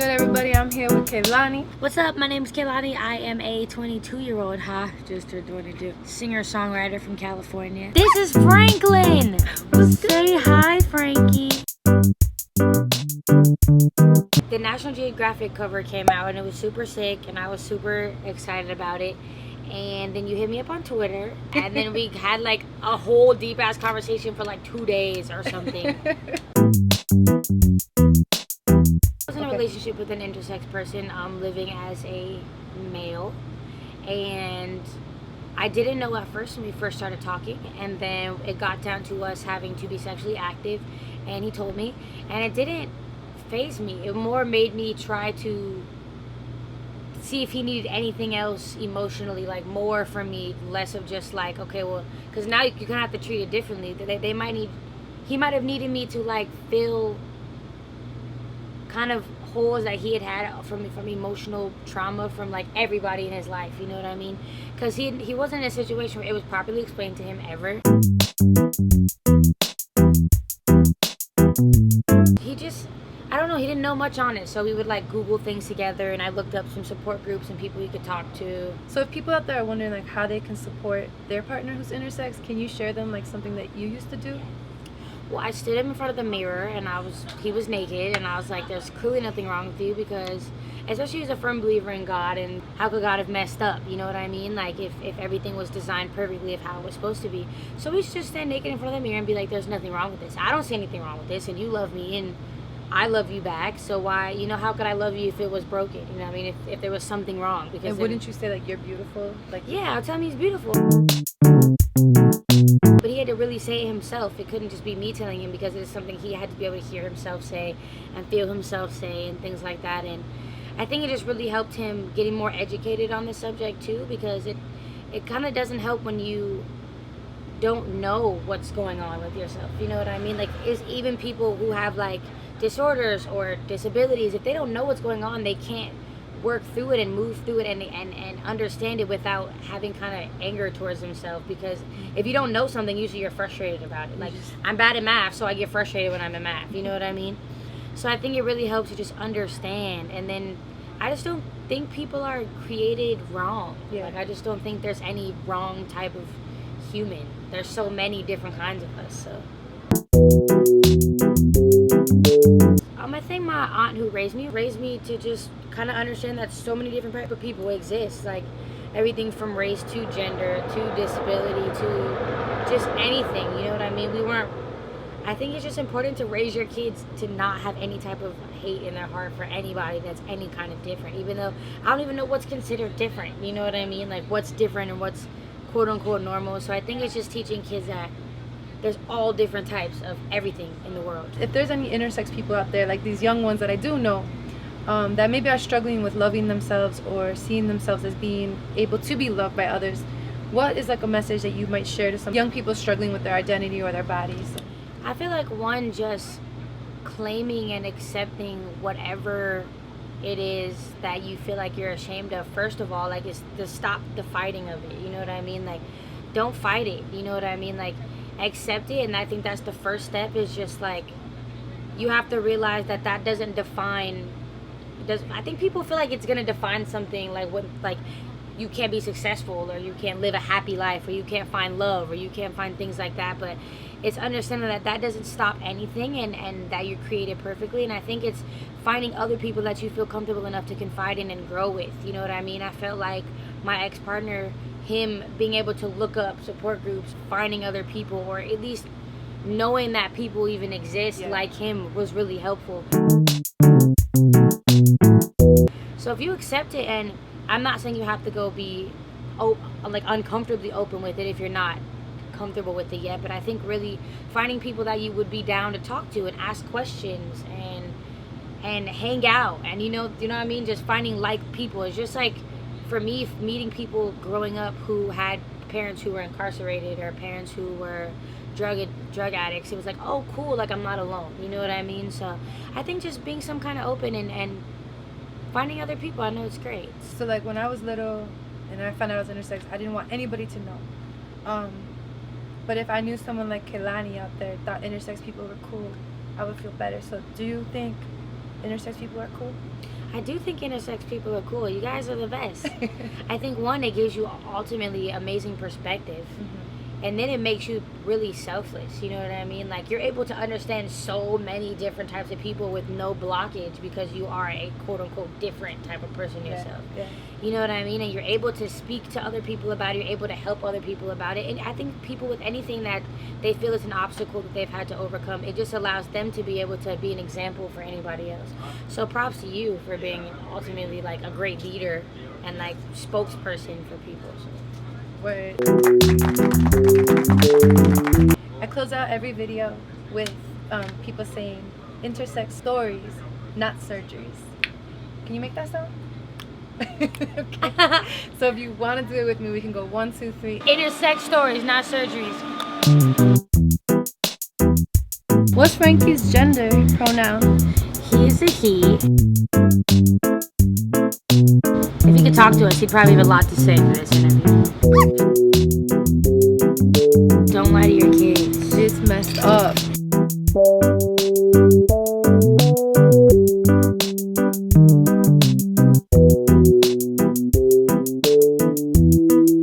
good, everybody? I'm here with Kehlani. What's up? My name's Kehlani. I am a 22-year-old, just a singer-songwriter from California. This is Franklin. Say hi, Frankie. The National Geographic cover came out and it was super sick and I was super excited about it. And then you hit me up on Twitter and then we had like a whole deep ass conversation for like 2 days or something. I was in a relationship with an intersex person living as a male, and I didn't know at first when we first started talking, and then it got down to us having to be sexually active, and he told me, and it didn't faze me. It more made me try to see if he needed anything else emotionally, like more from me, less of just like, okay, well, because now you kind of have to treat it differently. He might have needed me to like fill kind of holes that he had from emotional trauma from like everybody in his life, you know what I mean? Because he wasn't in a situation where it was properly explained to him ever. I don't know, he didn't know much on it, so we would like Google things together, and I looked up some support groups and people he could talk to. So if people out there are wondering like how they can support their partner who's intersex, can you share them like something that you used to do? Well, I stood him in front of the mirror and he was naked, and I was like, there's clearly nothing wrong with you, because especially as a firm believer in God, and how could God have messed up, you know what I mean? Like if everything was designed perfectly of how it was supposed to be. So we should just stand naked in front of the mirror and be like, there's nothing wrong with this. I don't see anything wrong with this, and you love me and I love you back, so why, how could I love you if it was broken? You know what I mean? If there was something wrong. Because and wouldn't you say like you're beautiful? Like, yeah, I'll tell him he's beautiful. But he had to really say it himself. It couldn't just be me telling him, because it's something he had to be able to hear himself say and feel himself say and things like that. And I think it just really helped him getting more educated on the subject too, because it kind of doesn't help when you don't know what's going on with yourself. You know what I mean? Like, it's even people who have like disorders or disabilities, if they don't know what's going on, they can't work through it and move through it and understand it without having kind of anger towards themselves. Because if you don't know something, usually you're frustrated about it. Like, I'm bad at math, so I get frustrated when I'm in math, you know what I mean? So I think it really helps to just understand. And then I just don't think people are created wrong. Yeah. Like, I just don't think there's any wrong type of human. There's so many different kinds of us, so I think my aunt who raised me to just kind of understand that so many different types of people exist, like everything from race to gender to disability to just anything, you know what I mean? I think it's just important to raise your kids to not have any type of hate in their heart for anybody that's any kind of different, even though I don't even know what's considered different, you know what I mean? Like, what's different and what's quote unquote normal. So I think it's just teaching kids that there's all different types of everything in the world. If there's any intersex people out there, like these young ones that I do know, that maybe are struggling with loving themselves or seeing themselves as being able to be loved by others, what is like a message that you might share to some young people struggling with their identity or their bodies? I feel like one, just claiming and accepting whatever it is that you feel like you're ashamed of. First of all, like, is to stop the fighting of it, you know what I mean? Like, don't fight it, you know what I mean? Like, accept it. And I think that's the first step, is just like, you have to realize that doesn't define. I think people feel like it's gonna define something, like what, like you can't be successful, or you can't live a happy life, or you can't find love, or you can't find things like that. But it's understanding that doesn't stop anything, and that you're created perfectly. And I think it's finding other people that you feel comfortable enough to confide in and grow with, you know what I mean? I felt like my ex-partner, him being able to look up support groups, finding other people, or at least knowing that people even exist like him, was really helpful. So if you accept it, and I'm not saying you have to go be like uncomfortably open with it if you're not comfortable with it yet, but I think really finding people that you would be down to talk to and ask questions and hang out, and you know what I mean, just finding like people. It's just like, for me, meeting people growing up who had parents who were incarcerated or parents who were drug addicts, it was like, oh cool, like I'm not alone, you know what I mean? So I think just being some kind of open and finding other people, I know it's great. So like, when I was little and I found out I was intersex, I didn't want anybody to know. But if I knew someone like Kehlani out there thought intersex people were cool, I would feel better. So do you think intersex people are cool? I do think intersex people are cool. You guys are the best. I think one, it gives you ultimately amazing perspective. And then it makes you really selfless, you know what I mean? Like, you're able to understand so many different types of people with no blockage because you are a quote-unquote different type of person yourself. Yeah. You know what I mean? And you're able to speak to other people about it. You're able to help other people about it. And I think people with anything that they feel is an obstacle that they've had to overcome, it just allows them to be able to be an example for anybody else. So props to you for being ultimately, like, a great leader and, like, spokesperson for people. So. Word. I close out every video with people saying intersex stories, not surgeries. Can you make that sound? Okay. So if you want to do it with me, we can go 1, 2, 3. Intersex stories, not surgeries. What's Frankie's gender pronoun? He is a he. If he could talk to us, he'd probably have a lot to say for this interview.